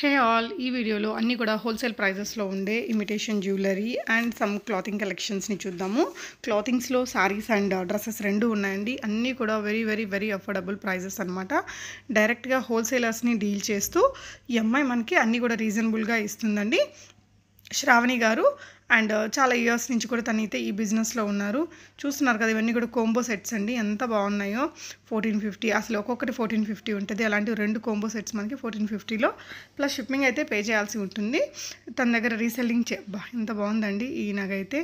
Hey all ఈ వీడియోలో అన్నీ కూడా హోల్సేల్ ప్రైజెస్లో ఉండే imitation jewellery and some clothing కలెక్షన్స్ని చూద్దాము. క్లాతింగ్స్లో సారీస్ అండ్ డ్రెస్సెస్ రెండు ఉన్నాయండి. అన్నీ కూడా very very very affordable prices అనమాట. డైరెక్ట్గా హోల్సేలర్స్ని డీల్ చేస్తూ ఈ అమ్మాయి మనకి అన్నీ కూడా రీజనబుల్గా ఇస్తుందండి. శ్రావణి గారు అండ్ చాలా ఇయర్స్ నుంచి కూడా తనైతే ఈ బిజినెస్లో ఉన్నారు. చూస్తున్నారు కదా, ఇవన్నీ కూడా కోంబో సెట్స్ అండి. ఎంత బాగున్నాయో. 1450 అసలు ఒక్కొక్కటి 1450 ఉంటుంది. అలాంటి 2 కోంబో సెట్స్ మనకి 1450లో ప్లస్ షిప్పింగ్ అయితే పే చేయాల్సి ఉంటుంది. తన దగ్గర రీసెల్లింగ్ ఎంత బాగుందండి. ఈ నగైతే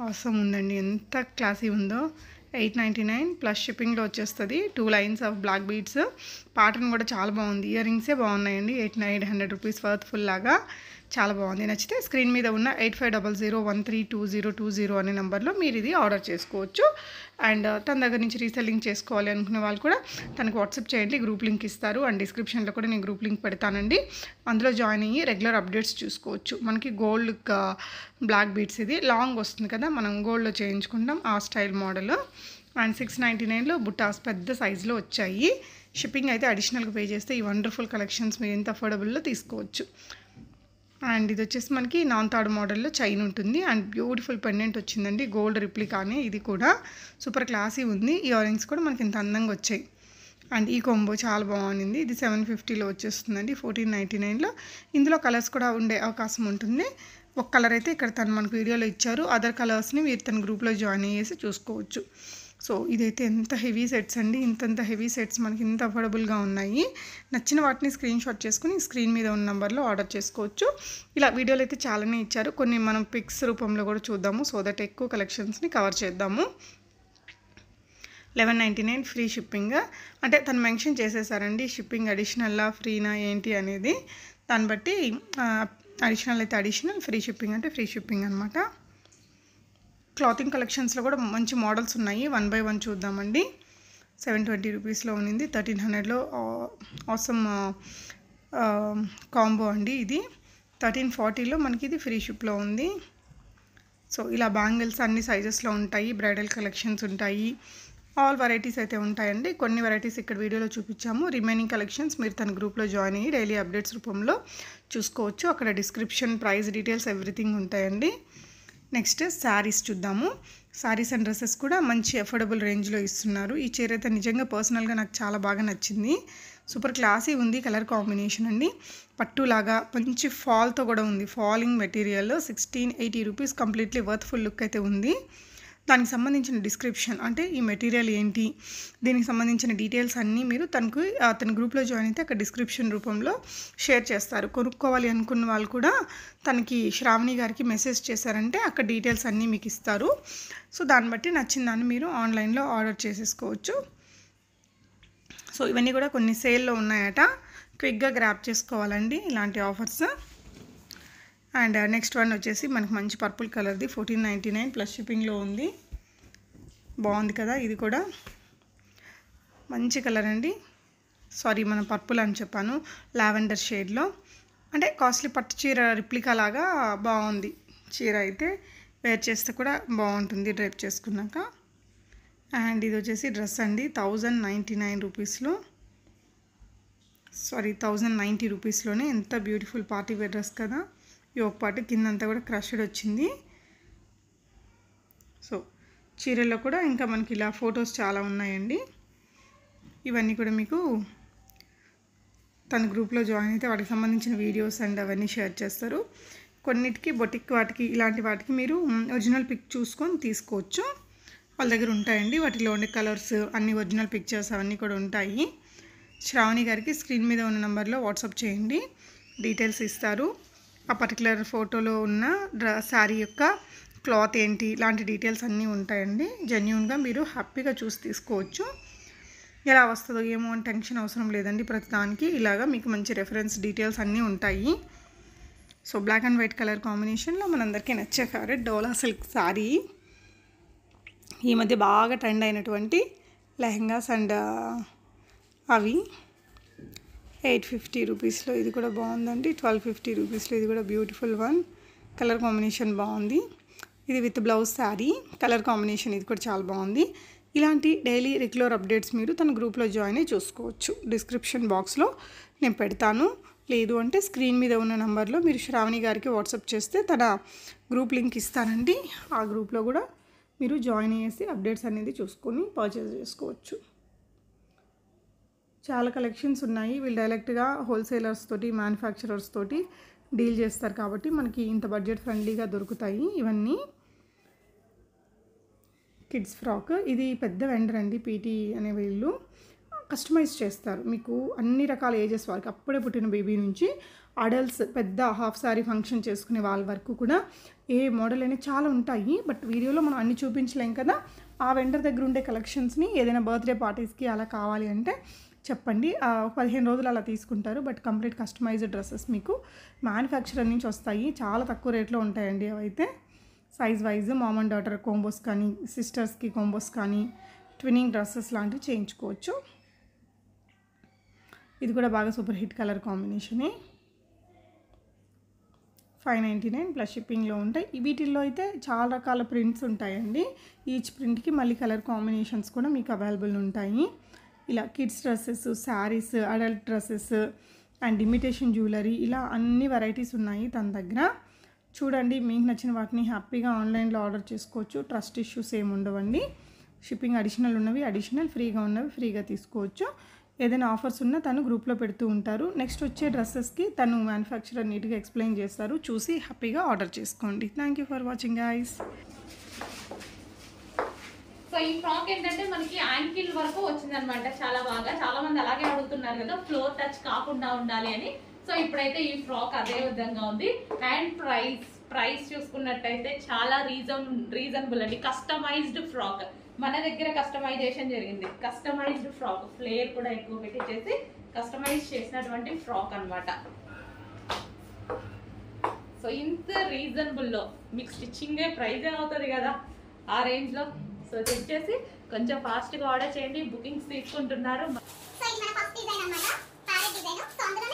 అవసరం ఉందండి. ఎంత క్లాసీ ఉందో. 899 ప్లస్ షిప్పింగ్లో వచ్చేస్తుంది. 2 lines of black beads. Pattern కూడా చాలా బాగుంది. ఇయర్ రింగ్సే బాగున్నాయండి. 800 రూపీస్ వర్త్ ఫుల్ లాగా చాలా బాగుంది. నచ్చితే స్క్రీన్ మీద ఉన్న 8500132020 అనే నెంబర్లో మీరు ఇది ఆర్డర్ చేసుకోవచ్చు. అండ్ తన దగ్గర నుంచి రీసెల్లింగ్ చేసుకోవాలి అనుకునే వాళ్ళు కూడా తనకు వాట్సాప్ చేయండి. గ్రూప్ లింక్ ఇస్తారు. అండ్ డిస్క్రిప్షన్లో కూడా నేను గ్రూప్ లింక్ పెడతానండి. అందులో జాయిన్ అయ్యి రెగ్యులర్ అప్డేట్స్ చూసుకోవచ్చు. మనకి గోల్డ్ బ్లాక్ బీడ్స్ ఇది లాంగ్ వస్తుంది కదా, మనం గోల్డ్లో చేయించుకుంటాం ఆ స్టైల్ మోడల్. అండ్ 699లో బుట్టాస్ పెద్ద సైజులో వచ్చాయి. షిప్పింగ్ అయితే అడిషనల్గా పే చేస్తే ఈ వండర్ఫుల్ కలెక్షన్స్ మీరు ఎంత అఫోర్డబుల్లో తీసుకోవచ్చు. అండ్ ఇది వచ్చేసి మనకి నాన్ తాడు మోడల్లో చైన్ ఉంటుంది. అండ్ బ్యూటిఫుల్ పెండెంట్ వచ్చిందండి. గోల్డ్ రిప్లికానే ఇది కూడా సూపర్ క్లాసీ ఉంది. ఇయర్ రింగ్స్ కూడా మనకి ఇంత అందంగా వచ్చాయి. అండ్ ఈ కొంబో చాలా బాగుంది. ఇది 750లో వచ్చేస్తుందండి. 1499లో ఇందులో కలర్స్ కూడా ఉండే అవకాశం ఉంటుంది. ఒక కలర్ అయితే ఇక్కడ తను మనకు వీడియోలో ఇచ్చారు. అదర్ కలర్స్ని మీరు తన గ్రూప్లో జాయిన్ అయ్యేసి చూసుకోవచ్చు. సో ఇదైతే ఎంత హెవీ సెట్స్ అండి. ఇంత హెవీ సెట్స్ మనకి ఇంత అఫోర్డబుల్గా ఉన్నాయి. నచ్చిన వాటిని స్క్రీన్ షాట్ చేసుకుని స్క్రీన్ మీద ఉన్న నెంబర్లో ఆర్డర్ చేసుకోవచ్చు. ఇలా వీడియోలు అయితే చాలానే ఇచ్చారు. కొన్ని మనం పిక్స్ రూపంలో కూడా చూద్దాము. సో దట్ ఎక్కువ కలెక్షన్స్ని కవర్ చేద్దాము. 1199 ఫ్రీ షిప్పింగ్. అంటే తను మెన్షన్ చేసేసారండి షిప్పింగ్ అడిషనల్లా ఫ్రీనా ఏంటి అనేది. దాన్ని బట్టి అడిషనల్ అయితే అడిషనల్, ఫ్రీ షిప్పింగ్ అంటే ఫ్రీ షిప్పింగ్ అనమాట. క్లాతింగ్ కలెక్షన్స్లో కూడా మంచి మోడల్స్ ఉన్నాయి. 1 by 1 చూద్దామండి. 720 రూపీస్లో ఉంది. 1300లో ఆసమ్ కాంబో అండి. ఇది 1340లో మనకి ఇది ఫ్రీ షిప్లో ఉంది. సో ఇలా బ్యాంగిల్స్ అన్ని సైజెస్లో ఉంటాయి. బ్రైడల్ కలెక్షన్స్ ఉంటాయి. ఆల్ వెరైటీస్ అయితే ఉంటాయండి. కొన్ని వెరైటీస్ ఇక్కడ వీడియోలో చూపించాము. రిమైనింగ్ కలెక్షన్స్ మీరు తన గ్రూప్లో జాయిన్ అయ్యి డైలీ అప్డేట్స్ రూపంలో చూసుకోవచ్చు. అక్కడ డిస్క్రిప్షన్, ప్రైస్ డీటెయిల్స్ ఎవ్రీథింగ్ ఉంటాయండి. నెక్స్ట్ శారీస్ చూద్దాము. శారీస్ అండ్ డ్రెస్సెస్ కూడా మంచి అఫోర్డబుల్ రేంజ్లో ఇస్తున్నారు. ఈ చీర అయితే నిజంగా పర్సనల్గా నాకు చాలా బాగా నచ్చింది. సూపర్ క్లాసీ ఉంది. కలర్ కాంబినేషన్ అండి. పట్టులాగా మంచి ఫాల్తో కూడా ఉంది. Falling material. 1680 rupees completely worth full look అయితే ఉంది. దానికి సంబంధించిన డిస్క్రిప్షన్ అంటే ఈ మెటీరియల్ ఏంటి, దీనికి సంబంధించిన డీటెయిల్స్ అన్నీ మీరు తన గ్రూప్లో జాయిన్ అయితే అక్కడ డిస్క్రిప్షన్ రూపంలో షేర్ చేస్తారు. కొనుక్కోవాలి అనుకున్న వాళ్ళు కూడా తనకి శ్రావణి గారికి మెసేజ్ చేశారంటే అక్కడ డీటెయిల్స్ అన్నీ మీకు ఇస్తారు. సో దాన్ని బట్టి నచ్చిన దాన్ని మీరు ఆన్లైన్లో ఆర్డర్ చేసేసుకోవచ్చు. సో ఇవన్నీ కూడా కొన్ని సేల్లో ఉన్నాయట. క్విక్గా గ్రాప్ చేసుకోవాలండి ఇలాంటి ఆఫర్స్. అండ్ నెక్స్ట్ వన్ వచ్చేసి మనకు మంచి పర్పుల్ కలర్ది 1499 ప్లస్ షిప్పింగ్లో ఉంది. బాగుంది కదా, ఇది కూడా మంచి కలర్ అండి. సారీ, మన పర్పుల్ అని చెప్పాను. లావెండర్ షేడ్లో అంటే కాస్ట్లీ పట్టు చీర రిప్లికా లాగా బాగుంది. చీర అయితే వేర్ చేస్తే కూడా బాగుంటుంది డ్రైప్ చేసుకున్నాక. అండ్ ఇది వచ్చేసి డ్రెస్ అండి. 1099 రూపీస్లో, సారీ 1090 రూపీస్లోనే ఎంత బ్యూటిఫుల్ పార్టీ వేర్ డ్రెస్ కదా. యోక్ పార్ట్ కిందంతా కూడా క్రష్డ్ వచ్చింది. సో చీరల్లో కూడా ఇంకా మనకి ఇలా ఫొటోస్ చాలా ఉన్నాయండి. ఇవన్నీ కూడా మీకు తన గ్రూప్లో జాయిన్ అయితే వాటికి సంబంధించిన వీడియోస్ అండ్ అవన్నీ షేర్ చేస్తారు. కొన్నిటికి బొటిక్ వాటికి ఇలాంటి వాటికి మీరు ఒరిజినల్ పిక్ చూసుకొని తీసుకోవచ్చు. వాళ్ళ దగ్గర ఉంటాయండి. వాటిలో ఉండే కలర్స్ అన్ని ఒరిజినల్ పిక్చర్స్ అవన్నీ కూడా ఉంటాయి. శ్రావణి గారికి స్క్రీన్ మీద ఉన్న నెంబర్లో వాట్సాప్ చేయండి. డీటెయిల్స్ ఇస్తారు. ఆ పర్టికులర్ ఫోటోలో ఉన్న శారీ యొక్క క్లాత్ ఏంటి ఇలాంటి డీటెయిల్స్ అన్నీ ఉంటాయండి. జెన్యూన్గా మీరు హ్యాపీగా చూసి తీసుకోవచ్చు. ఎలా వస్తుందో ఏమో అని టెన్షన్ అవసరం లేదండి. ప్రతిదానికి ఇలాగా మీకు మంచి రెఫరెన్స్ డీటెయిల్స్ అన్నీ ఉంటాయి. So black and white colour కాంబినేషన్లో మనందరికీ నచ్చే ఫేవరెట్ డోలా సిల్క్ శారీ. ఈ మధ్య బాగా ట్రెండ్ అయినటువంటి లెహంగాస్ అండ్ అవి 850 రూపీస్లో ఇది కూడా బాగుందండి. 1250 రూపీస్లో ఇది కూడా బ్యూటిఫుల్ వన్. కలర్ కాంబినేషన్ బాగుంది. ఇది with blouse sari. Colour combination ఇది కూడా చాలా బాగుంది. ఇలాంటి డైలీ రెగ్యులర్ అప్డేట్స్ మీరు తన గ్రూప్లో జాయిన్ అయ్యి చూసుకోవచ్చు. డిస్క్రిప్షన్ బాక్స్లో నేను పెడతాను. లేదు అంటే స్క్రీన్ మీద ఉన్న నెంబర్లో మీరు శ్రావణి గారికి వాట్సాప్ చేస్తే తన గ్రూప్ లింక్ ఇస్తానండి. ఆ గ్రూప్లో కూడా మీరు జాయిన్ అయ్యేసి అప్డేట్స్ అనేది చూసుకొని పర్చేస్ చేసుకోవచ్చు. చాలా కలెక్షన్స్ ఉన్నాయి. వీళ్ళు డైరెక్ట్గా హోల్సేలర్స్ తోటి మ్యానుఫ్యాక్చరర్స్ తోటి డీల్ చేస్తారు కాబట్టి మనకి ఇంత బడ్జెట్ ఫ్రెండ్లీగా దొరుకుతాయి. ఇవన్నీ కిడ్స్ ఫ్రాక్. ఇది పెద్ద వెండర్ అండి, పీటీ అనే వీళ్ళు కస్టమైజ్ చేస్తారు మీకు అన్ని రకాల ఏజెస్ వరకు, అప్పుడే పుట్టిన బేబీ నుంచి అడల్ట్స్ పెద్ద హాఫ్ సారీ ఫంక్షన్ చేసుకునే వాళ్ళ వరకు కూడా ఏ మోడల్ అయినా చాలా ఉంటాయి. బట్ వీడియోలో మనం అన్ని చూపించలేం కదా. ఆ వెండర్ దగ్గర ఉండే కలెక్షన్స్ని ఏదైనా బర్త్డే పార్టీస్కి అలా కావాలి అంటే చెప్పండి. 15 రోజులు అలా తీసుకుంటారు. బట్ కంప్లీట్ కస్టమైజ్డ్ డ్రెస్సెస్ మీకు మ్యానుఫ్యాక్చరర్ నుంచి వస్తాయి. చాలా తక్కువ రేట్లో ఉంటాయండి అవైతే. Size wise mom and daughter combos కానీ, సిస్టర్స్కి కాంబోస్ కానీ, ట్విన్నింగ్ డ్రెస్సెస్ లాంటివి చేయించుకోవచ్చు. ఇది కూడా బాగా సూపర్ హిట్ కలర్ కాంబినేషనే. 599 ప్లస్ షిప్పింగ్లో ఉంటాయి. వీటిల్లో అయితే చాలా రకాల ప్రింట్స్ ఉంటాయండి. ఈచ్ ప్రింట్కి మళ్ళీ కలర్ కాంబినేషన్స్ కూడా మీకు అవైలబుల్ ఉంటాయి. ఇలా kids dresses, saris, adult dresses and imitation jewellery, ఇలా అన్ని వెరైటీస్ ఉన్నాయి తన దగ్గర. చూడండి, మీకు నచ్చిన వాటిని హ్యాపీగా ఆన్లైన్లో ఆర్డర్ చేసుకోవచ్చు. ట్రస్ట్ ఇష్యూస్ ఏమి ఉండవండి. షిప్పింగ్ అడిషనల్ ఉన్నవి అడిషనల్, ఫ్రీగా ఉన్నవి ఫ్రీగా తీసుకోవచ్చు. ఏదైనా ఆఫర్స్ ఉన్నా తను గ్రూప్లో పెడుతూ ఉంటారు. నెక్స్ట్ వచ్చే డ్రెస్సెస్కి తను మ్యానుఫ్యాక్చరర్ నీట్గా ఎక్స్ప్లెయిన్ చేస్తారు. చూసి హ్యాపీగా ఆర్డర్ చేసుకోండి. Thank you for watching guys. So ఈ ఫ్రాక్ ఏంటంటే మనకి యాంకిల్ వరకు వచ్చిందనమాట. చాలా బాగా, చాలా మంది అలాగే అడుగుతున్నారు కదా ఫ్లోర్ టచ్ కాకుండా ఉండాలి అని. సో ఇప్పుడైతే ఈ ఫ్రాక్ అదే విధంగా ఉంది. అండ్ ప్రైస్ చూసుకున్నట్టయితే చాలా రీజనబుల్ అండి. కస్టమైజ్డ్ ఫ్రాక్ మన దగ్గర కస్టమైజేషన్ జరిగింది. కస్టమైజ్డ్ ఫ్రాక్ ఫ్లేర్ కూడా ఎక్కువ పెట్టించేసి కస్టమైజ్ చేసినటువంటి ఫ్రాక్ అన్నమాట. సో ఇంత రీజనబుల్లో మీకు స్టిచ్చింగే ప్రైజే అవుతుంది కదా ఆ రేంజ్లో. సో చెక్ చేసి కొంచెం ఫాస్ట్గా ఆర్డర్ చేయండి. బుకింగ్స్ తీసుకుంటున్నారు. సో ఇది మన ఫస్ట్ డిజైన్ అన్నమాట, ప్యారెట్ డిజైన్. సో అందులో